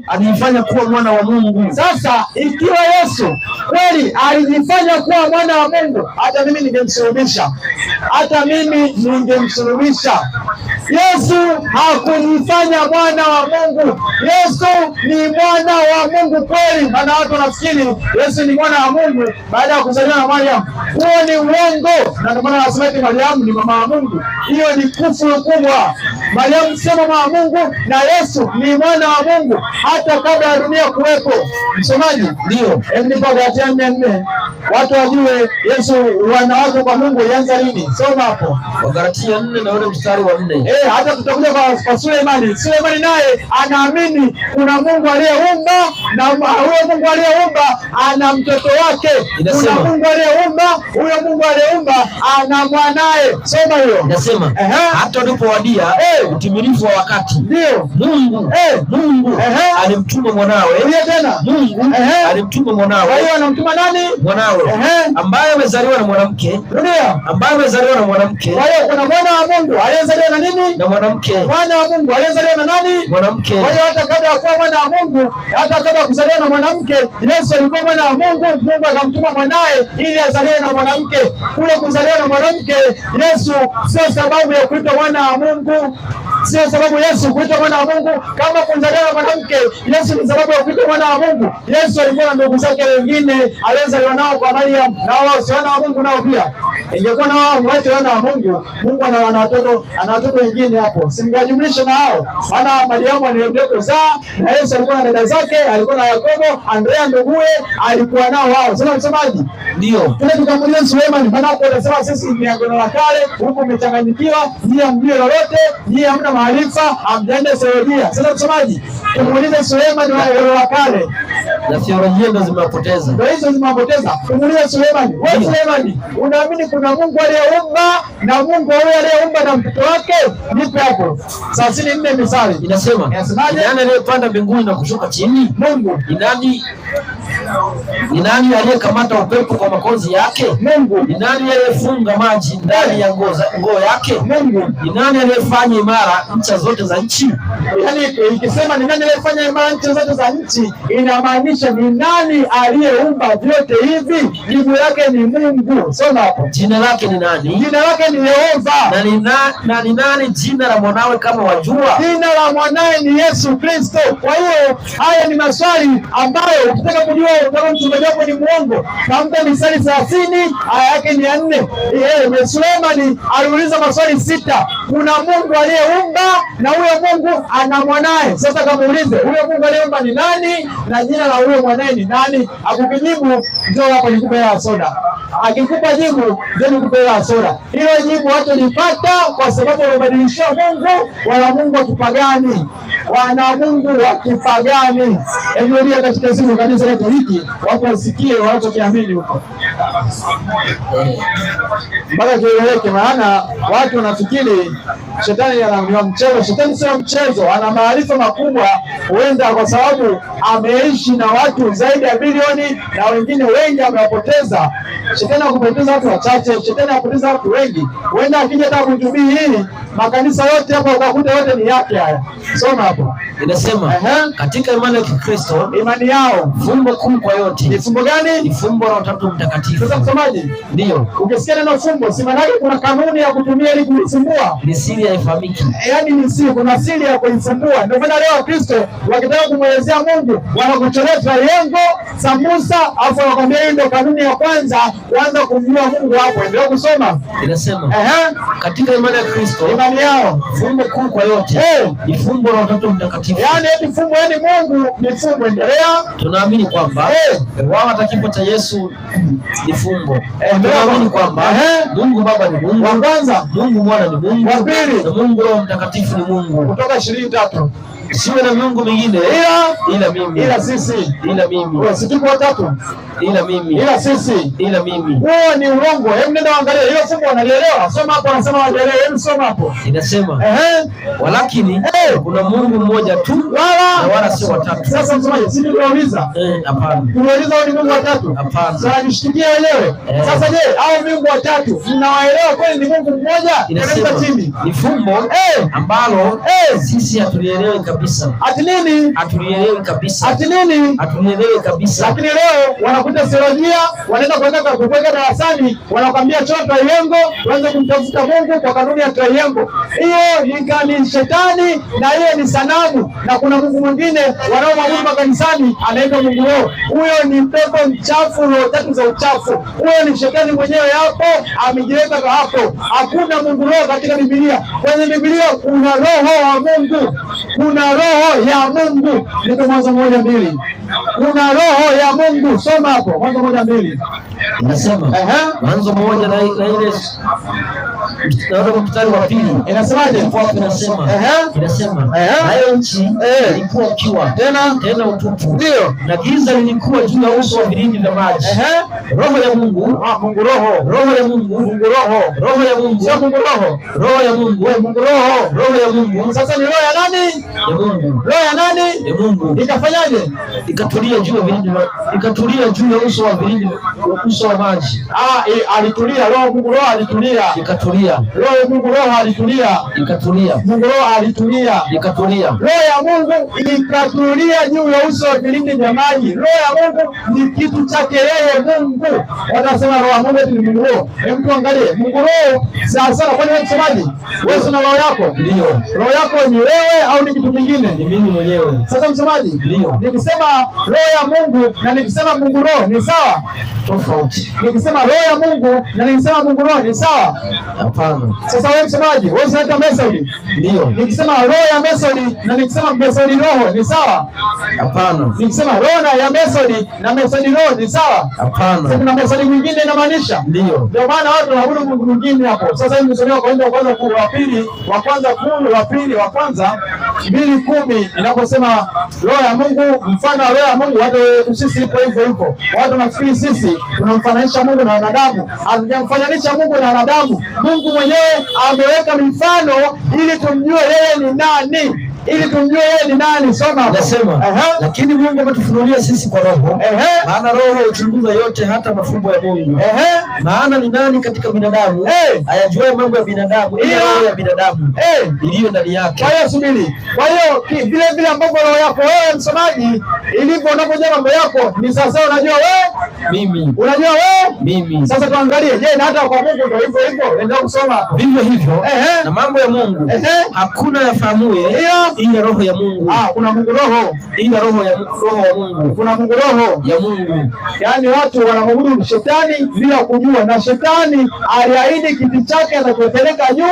alijifanya kuwa mwana wa Mungu. Sasa ikiwa Yesu kweli alijifanya kuwa mwana wa Mungu, hata mimi ningemsulubisha, Yesu hakujifanya mwana wa Mungu. Yesu ni mwana wa Mungu kweli. Maana watu wanafikiri Yesu ni mwana wa Mungu baada ya kuzaliwa na Mariamu. Huo ni uongo, na ndio maana wanasema eti Mariamu ni mama wa Mungu. Hiyo ni kufuru kubwa. Mariamu sio mama wa Mungu na Yesu ni mwana wa Mungu hata kabla ya dunia kuwepo. Msomaji, ndio ndipo Galatia 4:4 watu wajue Yesu wanawake kwa Mungu ilianza lini. Soma hapo Galatia 4 na ule mstari wa 4. Hata tutakuja kwa Sulemani. Sulemani naye anaamini kuna Mungu aliyeumba, na huyo Mungu aliyeumba ana mtoto wake. Kuna Mungu aliyeumba, huyo Mungu aliyeumba ana mwanae. Soma hiyo. Inasema hata ulipowadia utimilifu wa wakati, ndio Mungu alimtuma mwanawe. Mungu alimtuma mwanawe. Kwa hiyo anamtuma nani? Mwanawe ambaye amezaliwa na mwanamke. Ndio. Ambaye amezaliwa na mwanamke. Kwa hiyo kuna mwana wa Mungu aliyezaliwa na nini? Na mwanamke. Mwana wa Mungu aliyezaliwa na nani? Mwanamke. Kwa hiyo hata kabla ya kuwa mwana wa Mungu, hata kabla ya kuzaliwa na mwanamke, Yesu alikuwa mwana wa Mungu. Mungu akamtuma mwanae ili azaliwe na mwanamke. Kule kuzaliwa na mwanamke, Yesu sio sababu ya kuitwa mwana wa Mungu. Sio sababu Yesu kuitwa mwana wa Mungu. Kama kuzaliwa na mwanamke, Yesu ni sababu ya kuitwa mwana wa Mungu. Yesu alikuwa na ndugu zake wengine alizaliwa nao kwa Mariamu, na wao si wana wa Mungu nao pia. Ingekuwa na wao wote wana wa Mungu, Mungu ana watoto wengine hapo. Simngajumlisha na hao. Maana Mariamu alienda kuzaa, na Yesu alikuwa na dada zake, alikuwa na Yakobo, Andrea nduguye, alikuwa nao wao. Sasa msemaji? Ndio. Tuna tukamwambia Sulemani, maana hapo anasema sisi ni agano la kale, huko umechanganyikiwa, nyie hamjui lolote, nyie hamna maarifa, hamjaenda theolojia. Sasa msemaji? Tumuulize Sulemani wa agano la kale. Na theolojia ndo zimewapoteza. Ndio hizo zimewapoteza. Tumuulize Sulemani. Wewe Sulemani, unaamini kuna Mungu aliyeumba, na Mungu yule aliyeumba na mtoto wake? Nipe hapo. 34 Mithali. Inasema, nani aliyepanda mbinguni na kushuka chini? Mungu. Ni nani aliyekamata upepo kwa makozi yake? Mungu. Ni nani aliyefunga maji ndani ya ngoo yake? Mungu. Ni nani aliyefanya imara ncha zote za nchi? Yaani ikisema ni nani aliyefanya imara ncha zote za nchi, inamaanisha ni nani aliyeumba vyote hivi? Jibu lake ni Mungu. Soma hapo. Jina lake ni nani? Jina lake ni Yehova. Na ni nani jina la mwanawe kama wajua? Jina la mwanae ni Yesu Kristo. Kwa hiyo haya ni maswali ambayo ukitaka kujua kama msomaji wako ni muongo, tamka Mithali 30 aya yake ni 4. Sulemani aliuliza maswali 6. Kuna Mungu aliyeumba na huyo Mungu ana mwanae. Sasa kamuulize huyo Mungu aliyeumba ni nani na jina la huyo mwanae ni nani? Akukijibu ndio hapo nikupe ya soda. Akikupa jibu ndio nikupe ya soda. Hilo jibu watu lipata kwa sababu wamebadilisha Mungu, wana Mungu wa kipagani. Wana Mungu wa kipagani. Ndio katika siku kanisa letu hiki watu wasikie wanachokiamini huko. Mpaka kieleweke, maana watu wanafikiri shetani ni mchezo. Shetani sio mchezo, ana maarifa makubwa. Huenda kwa sababu ameishi na watu zaidi ya bilioni na wengine wengi amewapoteza. Shetani hakupoteza watu wachache, shetani hakupoteza watu wengi. Huenda akija hata kuhubiri hili, makanisa yote hapo utakuta yote ni yake haya. Soma hapo. Inasema katika imani ya Kikristo, imani yao fumbo kuu kwa yote. Ni fumbo gani? Ni fumbo la Utatu Mtakatifu. Sasa msomaji, ndio ukisikia neno fumbo, si maana kuna kanuni ya kutumia ili kulifumbua. Ni siri haifahamiki. Yaani ni siri, kuna siri ya kulifumbua. Ndio maana leo Wakristo wakitaka kumwelezea Mungu wanakuchorea triangle, sambusa, afu wanakwambia hii ndio kanuni ya kwanza kuanza kumjua Mungu hapo. Ndio kusoma. Inasema katika imani ya Kristo, imani yao fumbo kuu kwa yote. Ni fumbo la Utatu Mtakatifu. Yaani eti fumbo, yaani Mungu ni fumbo. Endelea. Tunaamini kwamba wao hata kifo cha Yesu ni fumbo. Tunaamini kwamba Mungu Baba ni Mungu wa kwanza, Mungu Mwana ni Mungu wa pili, na Mungu Roho Mtakatifu ni Mungu. Kutoka 23. Siwe na miungu mingine ila mimi. Ila sisi. Ila mimi. Wewe si tuko watatu. Ila mimi. Ila sisi. Ila mimi. Wewe ni uongo. Hebu nenda angalia hiyo fumbo unalielewa. Soma hapo, anasema waelewe. Hebu soma hapo. Inasema walakini kuna Mungu mmoja tu wala sio watatu. Sasa msomaji, si tunauliza? Hapana. Tunauliza ni Mungu watatu? Hapana. Sasa nishikilie elewe. Sasa je, hao Mungu watatu mnawaelewa kweli ni Mungu mmoja? Inasema ni fumbo ambalo sisi hatulielewi kabisa. kabisa. Ati nini? Hatulielewi kabisa. Ati nini? Hatulielewi kabisa. Lakini leo wanakuta theolojia, wanaenda kuweka darasani, wanakwambia chora triangle, tuanze kumtafuta Mungu kwa kanuni ya triangle. Hiyo ni shetani na hiyo ni sanamu, na kuna Mungu mwingine wanaomwabudu makanisani anaitwa Mungu roho. Huyo ni pepo mchafu, roho tatu za uchafu. Huyo ni shetani mwenyewe hapo amejiweka hapo. Hakuna Mungu roho katika Biblia. Kwenye Biblia kuna roho wa Mungu. Kuna roho ya Mungu. Ndio Mwanzo 1:2. Kuna roho ya Mungu. Soma hapo Mwanzo 1:2. Inasema Mwanzo 1 na ile mstari wa 2. Inasemaje? Inasema nayo nchi ilikuwa ukiwa tena utupu. Ndio. Na giza lilikuwa juu ya uso wa vilindi vya maji. Roho ya Mungu, Mungu roho, roho ya Mungu, Mungu roho, roho ya Mungu, sio Mungu roho, roho ya Mungu, Mungu roho, roho ya Mungu. Sasa ni roho ya nani? Ya Mungu. Roho ya nani? Ya Mungu. Ikafanyaje? Ikatulia juu ya vilindi, ikatulia juu ya uso wa vilindi, uso wa maji. Alitulia roho, Mungu roho alitulia. Ikatulia. Roho ya Mungu roho alitulia. Ikatulia. Mungu roho alitulia. Ikatulia. Roho ya Mungu ikatulia juu ya uso wa vilindi vya maji. Roho ya Mungu ni kitu chake yeye Mungu. Wanasema roho ya Mungu ni Mungu roho. Hebu tuangalie Mungu roho sasa. Kwani wewe msemaji? Wewe una roho yako? Ndio. Roho yako ni wewe au ni kitu kingine? Ni mimi mwenyewe. Sasa msemaji? Ndio. Nikisema roho ya Mungu na nikisema Mungu roho ni sawa? Tofauti. Nikisema roho ya Mungu na nikisema Mungu roho ni sawa? Hapana. Sasa wewe msemaji? Wewe unaita method? Ndio. Nikisema roho ya method na nikisema method roho ni sawa? Hapana. Nikisema roho ya method na method roho ni sawa? Hapana. Kuna method nyingine inamaanisha? Ndio. Ndio maana watu wanaabudu Mungu mwingine hapo. Sasa hivi msomea kwa ndio kwanza wa pili, wa kwanza 10, wa pili, wa kwanza 2:10 inaposema roho ya Mungu, mfano wa roho ya Mungu, watu sisi ipo hivyo hivyo. Watu nafikiri sisi tunamfananisha Mungu na wanadamu. Hatujamfananisha Mungu na wanadamu. Mungu mwenyewe ameweka mifano ili tumjue yeye ni nani. Ili tumjue yeye ni nani. Soma. Nasema, lakini Mungu ametufunulia sisi kwa roho. Maana roho huchunguza yote, hata mafumbo ya Mungu. Maana ni nani katika binadamu ayajuaye mambo ya binadamu ila roho ya binadamu iliyo ndani yake. Kwa hiyo subiri. Kwa hiyo vile ambavyo roho yako wewe msomaji ilivyo, unapojua mambo yako ni sasa. Unajua wewe? Mimi. Unajua wewe? Mimi. Sasa tuangalie, je, na hata kwa Mungu ndio hivyo hivyo? Ndio kusoma vivyo hivyo. Na mambo ya Mungu hakuna yafahamuye ila roho ya Mungu. Kuna Mungu roho ila roho wa Mungu. Kuna Mungu roho ya Mungu. Yaani watu wanaabudu shetani bila kujua, na shetani aliahidi kiti chake atakupeleka juu,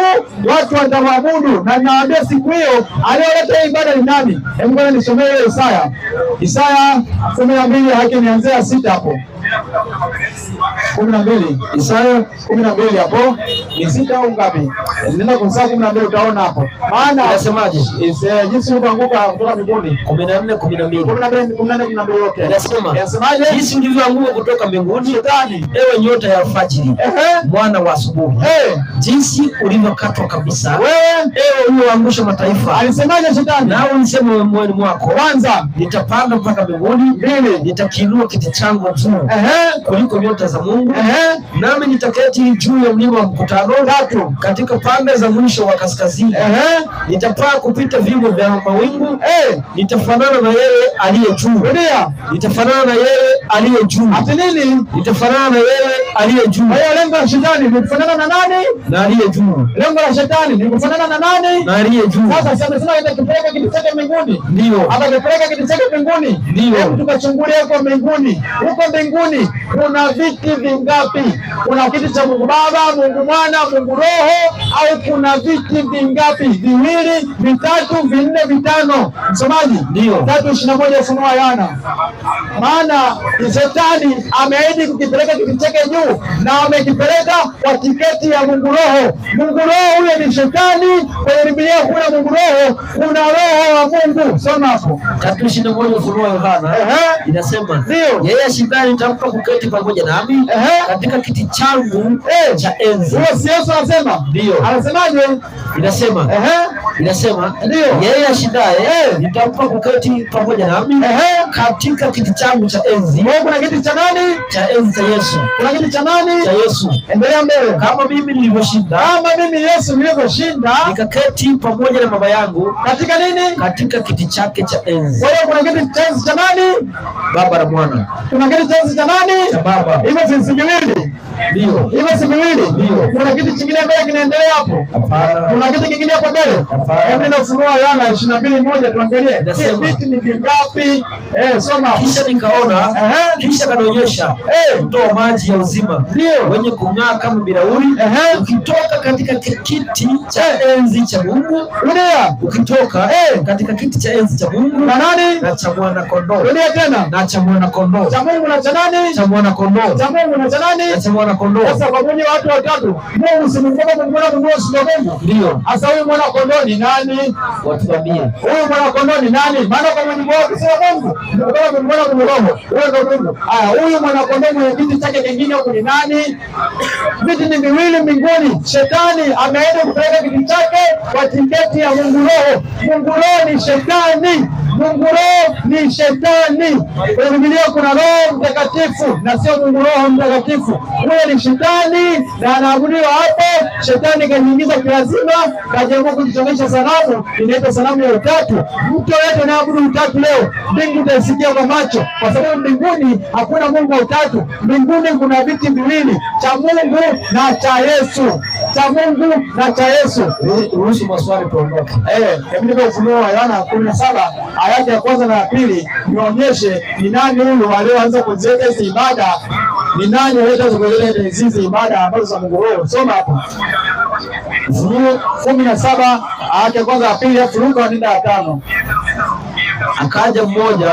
watu watamwabudu. Na ninawaambia siku hiyo aliyoleta ibada ni nani? Hebu ngoja nisomee Isaya 12 haki nianzia 6 hapo. 12. Isaya 12 hapo. Ni 6 au ngapi? Nenda kwa Isaya 12 utaona hapo. Maana anasemaje? Jinsi ulivyoanguka kutoka mbinguni. 14 yote. Anasemaje? Jinsi ulivyoanguka kutoka mbinguni, shetani, ewe nyota ya alfajiri, mwana wa asubuhi. Jinsi ulivyokatwa kabisa, wewe ewe ulioangusha mataifa. Alisemaje shetani? Na ulisema moyoni mwako, kwanza nitapanda mpaka mbinguni, mbili nitakiinua kiti changu juu kuliko nyota za Mungu, nami nitaketi juu ya mlima wa mkutano, tatu katika pande za mwisho wa kaskazini, nitapaa kupita vingo vya mawingu, nitafanana na yeye aliye juu. Nitafanana na yeye aliye juu. Ati nini? Nitafanana na yeye aliye juu. Hayo lengo la shetani ni kufanana na nani? Na aliye juu. Lengo la shetani ni kufanana na nani? Na aliye juu. Sasa sema atakipeleka kiti chake mbinguni. Ndio. Atakipeleka kiti chake mbinguni. Ndio. Hebu tukachungulia huko mbinguni. Huko mbinguni kuna viti vingapi? Kuna kiti cha Mungu Baba, Mungu Mwana, Mungu Roho, au kuna viti vingapi? Viwili, vitatu, vinne, vitano. Msomaji? Ndio. 3:21 funua Yohana. Maana shetani ameahidi kukipeleka kiti chake juu, na amekipeleka kwa tiketi ya Mungu Roho. Mungu Roho huyo ni shetani. Kwenye Biblia kuna Mungu Roho, kuna roho wa Mungu. Soma hapo. 3:21 funua Yohana. inasema ndio, yeye ashindaye nitampa kuketi pamoja nami katika kiti changu cha enzi. Huyo si Yesu anasema? Ndio. Anasemaje? Inasema ndio, yeye ashindaye nitampa kuketi pamoja nami katika kiti changu cha enzi. Kuna kiti cha nani? Cha enzi cha Yesu. Kuna kiti cha nani? Cha Yesu. Endelea mbele. Kama mimi nilivyoshinda, kama mimi Yesu nilivyoshinda, nikaketi pamoja na Baba yangu katika nini? Katika kiti chake cha enzi. Kwa hiyo kuna kiti cha enzi cha nani? Baba na Mwana. Kuna kiti cha enzi cha nani? Cha Baba. Hivyo si viwili? Ndio. Hivyo si viwili? Ndio. Kuna kiti kingine mbele kinaendelea hapo? Hapana. Kuna kiti kingine hapo mbele? Hapana. Hebu na Ufunuo Yohana 22:1 tuangalie. Viti ni vingapi? Soma. Kisha nikaona, kisha kanionyesha mto wa maji ya uzima, ndio wenye kung'aa kama bilauri, ukitoka katika kiti cha enzi cha Mungu, ukitoka katika kiti cha enzi cha Mungu na nani? Na cha mwana kondoo. Rudia tena. Na cha mwana kondoo. Cha Mungu na cha nani? Cha mwana kondoo. Cha Mungu na cha nani? Na cha mwana kondoo. Sasa kwa nini watu watatu? Mungu si Mungu, Mungu na Mungu si Mungu. Ndio. Sasa huyu mwana kondoo ni nani? Watuambie. Huyu mwana kondoo ni nani? Maana kwa Mungu wao sio Mungu. Ndio kwa mwana kondoo. Wewe ndio Mungu. Huyu mwana kondoo mwenye kiti chake kingine huko ni nani? Viti ni viwili mbinguni. Shetani ameenda kupeleka kiti chake kwa tiketi ya Mungu Roho. Mungu Roho ni shetani. Mungu Roho ni shetani. Kwenye Biblia kuna Roho Mtakatifu na sio Mungu Roho Mtakatifu. Huyo ni shetani na anaabudiwa hapo. Shetani kajiingiza kilazima, kajiamua kujichongesha sanamu, inaitwa sanamu ya utatu. Mtu yote anaabudu utatu leo, mbingu utaisikia kwa macho, kwa sababu mbinguni hakuna Mungu wa utatu. Mbinguni kuna viti viwili, cha Mungu na cha Yesu. Cha Mungu na cha Yesu. Ruhusu maswali tuondoke. Hebu nipe Ufunuo wa Yohana 17 aya ya kwanza na ya pili, nionyeshe ni nani huyu aliyeanza kuziweka hizi ibada, ni nani aliyeanza kuziweka hizi ibada ambazo za Mungu Roho. Soma hapo Ufunuo 17 aya ya kwanza na ya pili, afu Luka 4:5. Akaja mmoja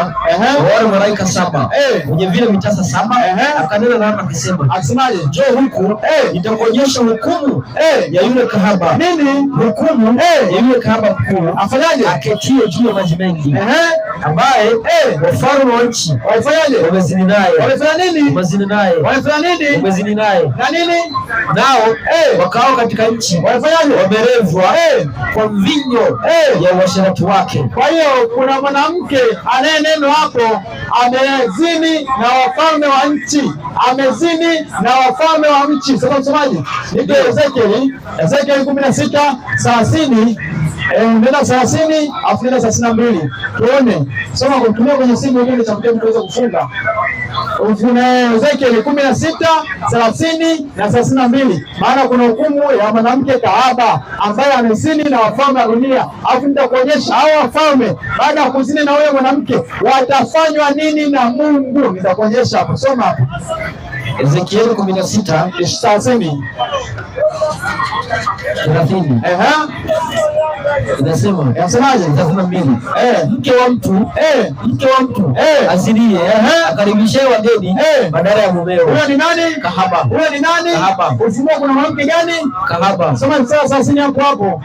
wale malaika saba mwenye vile mitasa saba, akanena nami akisema, akisemaje? Njoo huku nitakuonyesha hukumu ya yule kahaba. Nini hukumu? Ya yule kahaba mkuu, afanyaje? Aketie juu ya maji mengi, ambaye wafalme wa nchi walifanyaje? Wamezini naye. Wamefanya nini? Wamezini naye. Wamefanya nini? Wamezini naye. Na nini? Nao wakao katika nchi walifanyaje? Wamerevwa kwa mvinyo ya uasherati wake. Kwa hiyo kuna mwanamke anayeneno hapo, amezini na wafalme wa nchi, amezini na wafalme wa nchi. Sasa msomaji, nipe Ezekieli 16:30, nenda 30 afu nenda 32 tuone. Soma kwa kutumia kwenye simu ile cha mtego tuweze kufunga. Ezekieli 16:30 na 32, maana kuna hukumu ya mwanamke kahaba ambaye amezini na wafalme wa dunia. Afu nitakuonyesha hao wafalme baada ya kuzini na huyo mwanamke watafanywa nini na Mungu. Nitakuonyesha hapo. Soma hapo Ezekieli 16:30. Inasema, yasemaje? 32. Mke wa mtu asilie akaribishe wageni badala ya mumeo. Huyo ni nani? Kahaba. Huyo ni nani? Kahaba. Ufunuo kuna mwanamke gani? Kahaba. Soma sasa sini hapo.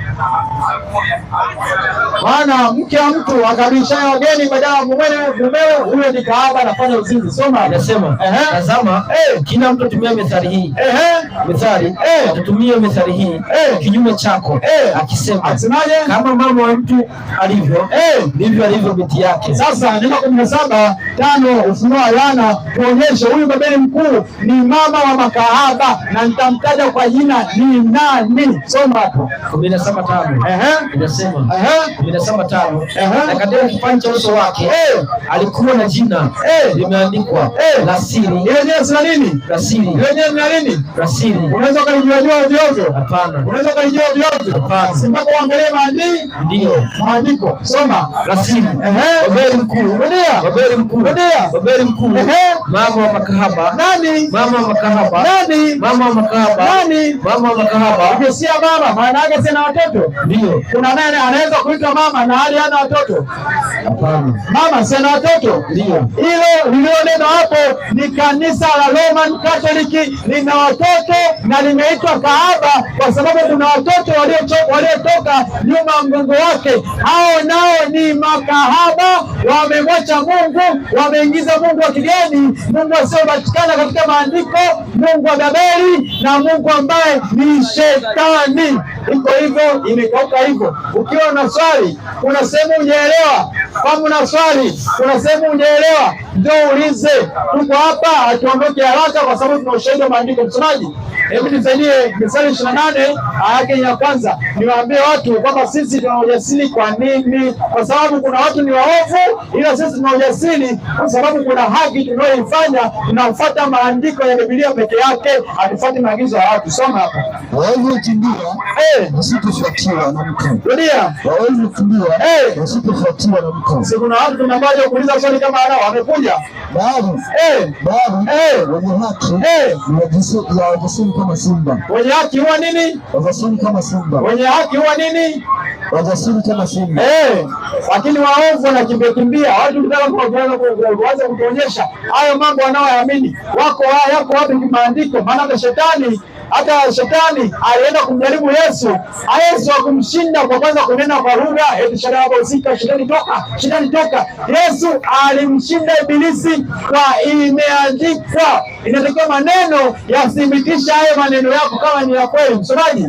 Maana mke wa mtu akaribisha wageni badala ya mumeo, huyo ni kahaba, anafanya uzinzi. Soma. Inasema, tazama, kila mtu atumia methali hii. Tutumie methali hii kinyume chako, akisema, akisemaje? Kama mama wa mtu alivyo ndivyo alivyo binti yake. Sasa neno 17:5 Ufunuo wa Yohana tuonyeshe huyu Babeli mkuu ni mama wa makahaba, na nitamtaja kwa jina ni nani. Soma hapo 17:5. Inasema 17:5, na katika kipande cha uso wake alikuwa na jina limeandikwa la siri. Ile jina sina nini? La siri. Ile jina ni nini? La siri. Unaweza kulijua ovyo? Hapana. Unaweza kulijua ovyo? Hapana. Simba kuangalia maandiko. Ndio. Maandiko. Soma. La siri. Babeli mkuu. Babeli mkuu. Babeli mkuu. Mama wa makahaba. Nani? Mama wa makahaba. Nani? Mama wa makahaba. Nani? Mama wa makahaba. Ukisikia mama, maana yake sina watoto. Ndio. Kuna nani anaweza kuitwa mama na hali hana watoto? Hapana. Mama sina watoto. Ndio. Hilo lililoneno hapo ni kanisa la Roman Catholic, lina watoto na limeitwa kahaba kwa sababu kuna watoto waliotoka nyuma ya mgongo wake. Hao nao ni makahaba, wamemwacha Mungu, wameingiza mungu wa kigeni, mungu asiopatikana katika maandiko, mungu wa Babeli na mungu ambaye ni Shetani. Iko hivyo, imekauka hivyo. Ukiwa na swali, kuna sehemu hujaelewa, kama una swali, kuna sehemu hujaelewa, ndio uulize. Tuko hapa, hatuondoke haraka kwa sababu tuna ushahidi wa maandiko. Msomaji, hebu nisaidie Mithali 28 aya yake ya kwanza. Niwaambie watu kwamba sisi tuna ujasiri. Kwa nini? Kwa sababu kuna watu ni waovu, ila sisi tuna ujasiri kwa sababu kuna haki tunayoifanya, tunafuata maandiko ya Biblia peke yake, hatufuati maagizo ya watu. Soma hapa. Wawezi kukimbia wasitofuatiwa na mtu. Rudia. Wawezi kukimbia wasitofuatiwa na mtu. Si kuna watu tunabaje kuuliza swali kama hao wamekuja? Baadhi wenye haki wajasiri kama simba. Wenye haki huwa nini? Wajasiri kama simba. Wenye haki huwa nini? Wajasiri kama simba. Lakini waovu wanakimbia kimbia. Watu kitaka kuanza kutuonyesha hayo mambo wanaoyaamini. Yako wapi kimaandiko? Maana hata shetani alienda kumjaribu Yesu. Yesu hakumshinda kwa kwanza kunena kwa lugha, eti shetani toka. Yesu alimshinda Ibilisi kwa imeandikwa. Inatakiwa maneno yathibitisha hayo maneno yako kama ni ya kweli. Msomaji,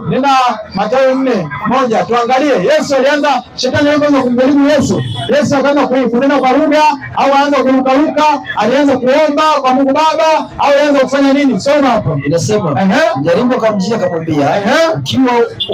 nenda Mathayo 4:1 tuangalie. Yesu alianza, shetani alianza kumjaribu Yesu. Yesu akaanza kunena kwa lugha au aanza kurukaruka, alianza kuomba kwa Mungu Baba au alianza kufanya nini? Soma hapo. Inasema jaribu akamjia akamwambia,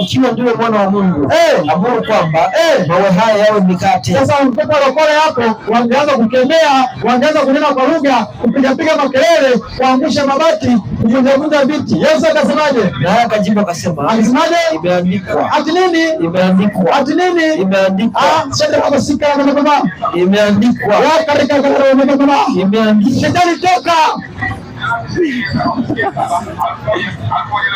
ukiwa ndiwe mwana wa Mungu, amuru kwamba mawe haya yawe mikate. Sasa mtoto lokole hapo wangeanza kukemea, wangeanza kunena kwa lugha, kupiga makelele, kuangusha mabati, kuvunja viti. Yesu akasemaje? Na akajibu akasema, alisemaje? Imeandikwa. Ati nini? Imeandikwa. Ati nini? Imeandikwa. Shetani akasika kama imeandikwa. Imeandikwa. Shetani toka.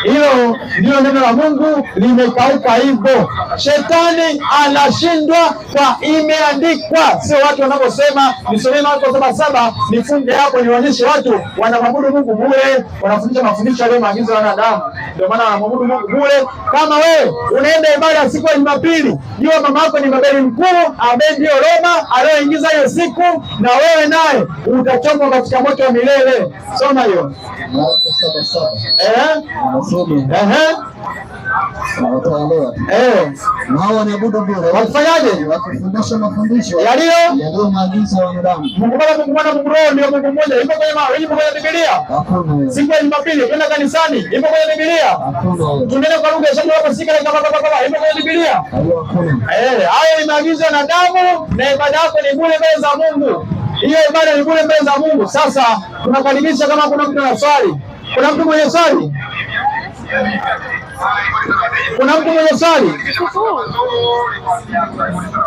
Hilo ndio neno la Mungu limekauka hivyo. Shetani anashindwa kwa imeandikwa, sio watu wanaposema. Nisomee Marko 7:7, nifunge hapo nionyeshe watu wanamwabudu Mungu bure, wanafundisha mafundisho yale maagizo ya wanadamu. Ndio maana wanamwabudu Mungu bure. Kama wewe unaenda ibada siku ya Jumapili, jua mama yako ni Babeli mkuu ambaye ndio Roma aliyoingiza hiyo siku, na wewe naye utachomwa katika moto wa milele. Soma hiyo. Marko 7:7. Wataelewa. Nao wanaabudu bure. Wafanyaje? Wakifundisha mafundisho yaliyo maagizo ya wanadamu. Mungu Baba, Mungu Mwana, Mungu Roho ndio Mungu mmoja. Ipo kwenye Biblia? Hakuna. Siku ya Jumapili kwenda kanisani ipo kwenye Biblia? Hakuna. Tunene kwa lugha shamba hapo sika kama ipo kwenye Biblia? Hakuna. Hayo ni maagizo ya wanadamu, na ibada yako ni bure mbele za Mungu. Hiyo ibada ni bure mbele za Mungu. Sasa tunakaribisha kama kuna mtu ana swali. Kuna mtu mwenye swali? Kuna mtu mwenye swali?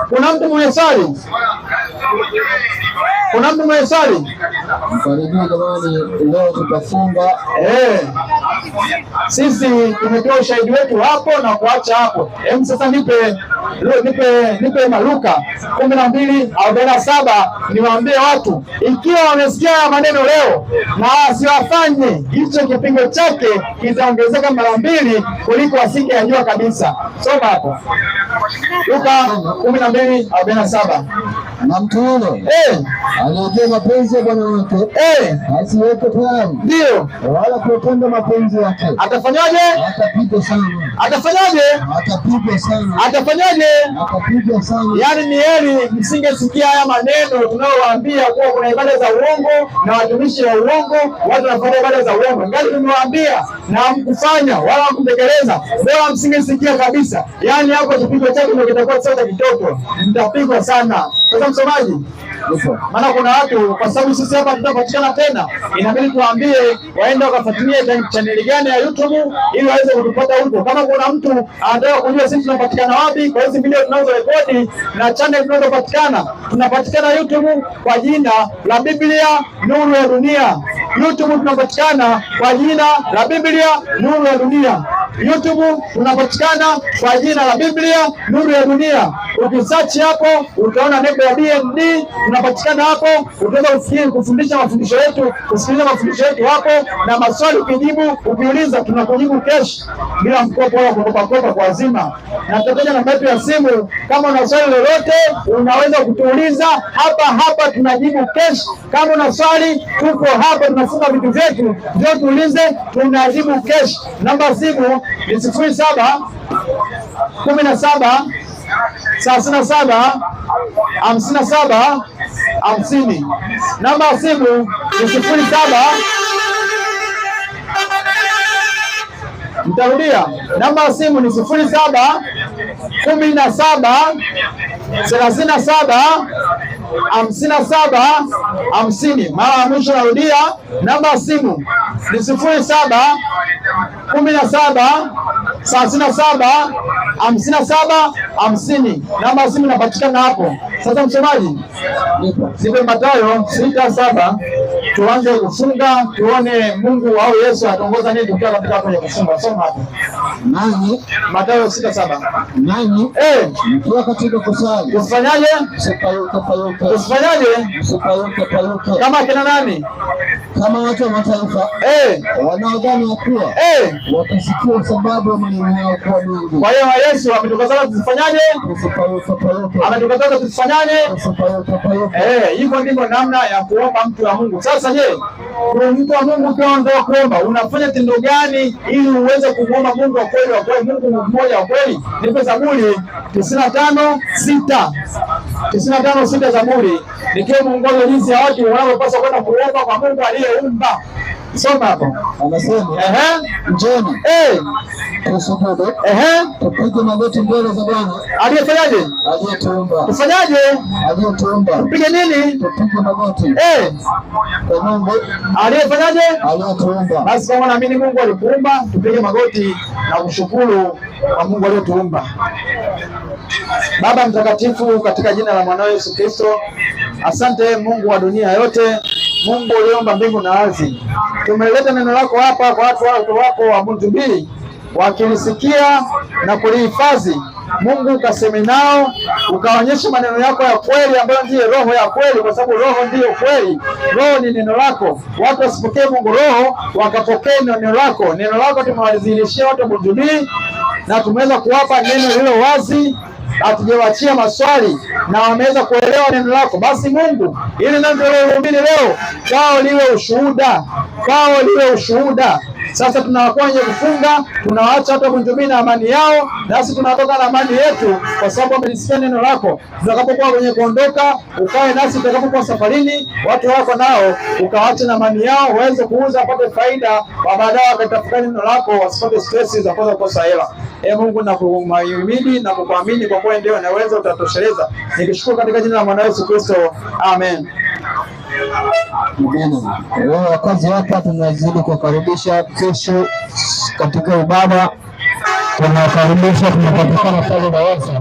Kuna mtu mwenye swali? Kuna mtu mwenye swali? Karibuni jamani, leo tutafunga. Sisi tumetoa ushahidi wetu hapo na kuacha hapo. Sasa nipe Luka 12:47. Niwaambie watu, ikiwa wamesikia maneno leo na wasiwafanye, hicho kipigo chake kitaongezeka mara 2 kuliko asingeyajua kabisa. Soma hapo Luka 12:47. Na mtu yule aliyejua mapenzi ya Bwana wake asiweke tayari, ndio wala kutenda mapenzi yake, atafanyaje? Atapigwa sana. Atafanyaje? Atapigwa sana. Atafanyaje? Atapigwa sana. Yaani ni heri msingesikia haya maneno tunayowaambia kuwa kuna ibada za uongo na watumishi wa uongo, watu wanafanya ibada za uongo. Ngali tumewaambia na hamkufanya wala hamkutekeleza, bora msingesikia kabisa. Yaani hapo kipigo chake ndio kitakuwa sasa kitoko, mtapigwa sana. Sasa msomaji, maana kuna watu, kwa sababu sisi hapa tutapatikana tena, inabidi tuambie waende wakafuatilie channel gani ya YouTube ili waweze kutupata huko. Kama kuna mtu anataka kujua sisi tunapatikana wapi kwa hizo video tunazorekodi na channel tunazopatikana, tunapatikana YouTube kwa jina la Biblia Nuru ya Dunia. YouTube tunapatikana kwa jina la Biblia Nuru ya Dunia. YouTube tunapatikana kwa jina la Biblia Nuru ya Dunia. Ukisearch hapo utaona nembo ya BND, tunapatikana hapo. Utaweza kufundisha mafundisho yetu, kusikiliza mafundisho yetu hapo, na maswali ukijibu, ukiuliza tunakujibu cash bila mkopo wala kukopa kwa azima. Na tutataja namba yetu ya simu, kama una swali lolote unaweza kutuuliza hapa tunajibu cash. Kama una swali tuko hapa, tunafunga vitu vyetu, ndio tuulize, tunajibu cash. Namba ya simu ni 07 17 37 57 50. Namba ya simu ni 07. Nitarudia, namba ya simu ni 07 17 37 57 50. Mara ya mwisho narudia, namba ya simu ni 07 17 37 57 50. Namba ya simu inapatikana hapo. Sasa msomaji, nipe Mathayo 6:7 tuanze kufunga, tuone Mungu au Yesu ataongoza nini tukiwa katika kwenye kufunga. Soma hapo. Nanyi Mathayo 6:7. Nanyi mkiwa katika kusali usifanyaje? Usifanyaje? Kama kina nani? Kama watu wa mataifa wanaodhani ya kuwa watasikia sababu ya maneno yao kwa Mungu. Kwa hiyo Yesu ametukataza tusifanyaje? Ametukataza tusifanyaje? Hivyo ndivyo namna ya kuomba mtu wa Mungu. Sasa je, mtu wa Mungu ukiwa unataka kuomba unafanya tendo gani ili uweze kumwomba Mungu wa kweli, Mungu mmoja wa kweli? Nipe Zaburi 95:6 Zaburi, nikiwa mwongozo jinsi ya watu wanavyopaswa kwenda kuomba kwa Mungu aliyeumba. Soma hapo. Anasema njoni tusujudu, tupige magoti mbele za Bwana aliyefanyaje? Aliyetuumba. Tufanyaje? Aliyetuumba. Tupige nini? Tupige magoti kwa Mungu aliyefanyaje? Aliyetuumba. Basi kama naamini Mungu alikuumba, tupige magoti na kushukuru kwa Mungu aliyetuumba. Baba mtakatifu, katika jina la mwanao Yesu Kristo, asante Mungu wa dunia yote, Mungu uliomba mbingu na ardhi. Tumeleta neno lako hapa kwa watu wako wa Mungu wakilisikia na kulihifadhi. Mungu ukaseme nao, ukaonyesha maneno yako ya kweli ambayo ndiye roho ya kweli, kwa sababu roho ndiyo kweli. Roho ni neno lako. Watu wasipokee Mungu roho, wakapokee neno lako. Neno lako tumewazilishia watu wa Mungu na tumeweza kuwapa neno lilo wazi, hatujawachia maswali na wameweza kuelewa neno lako. Basi Mungu, ili neno tulohubiri leo kwao liwe ushuhuda. Sasa tunawakuwa wenye kufunga, tunawaacha watu wakunjumini na amani yao, nasi tunatoka na amani yetu, kwa sababu wamelisikia neno lako. Tutakapokuwa kwenye kuondoka, ukae nasi. Tutakapokuwa safarini, watu wako nao ukawaache na amani yao, waweze kuuza wapate faida, wa baadaye wakatafakari neno lako, wasipate stress za kukosa hela. Mungu, nakuhimidi na kukuamini kwa kuwa ndio unaweza, utatosheleza. Nikishukuru katika jina la mwana Yesu Kristo. Amen. Wakazi hapa tunazidi kuwakaribisha kesho katika ubaba. Tunawakaribisha, tunapatikana pale Darasa.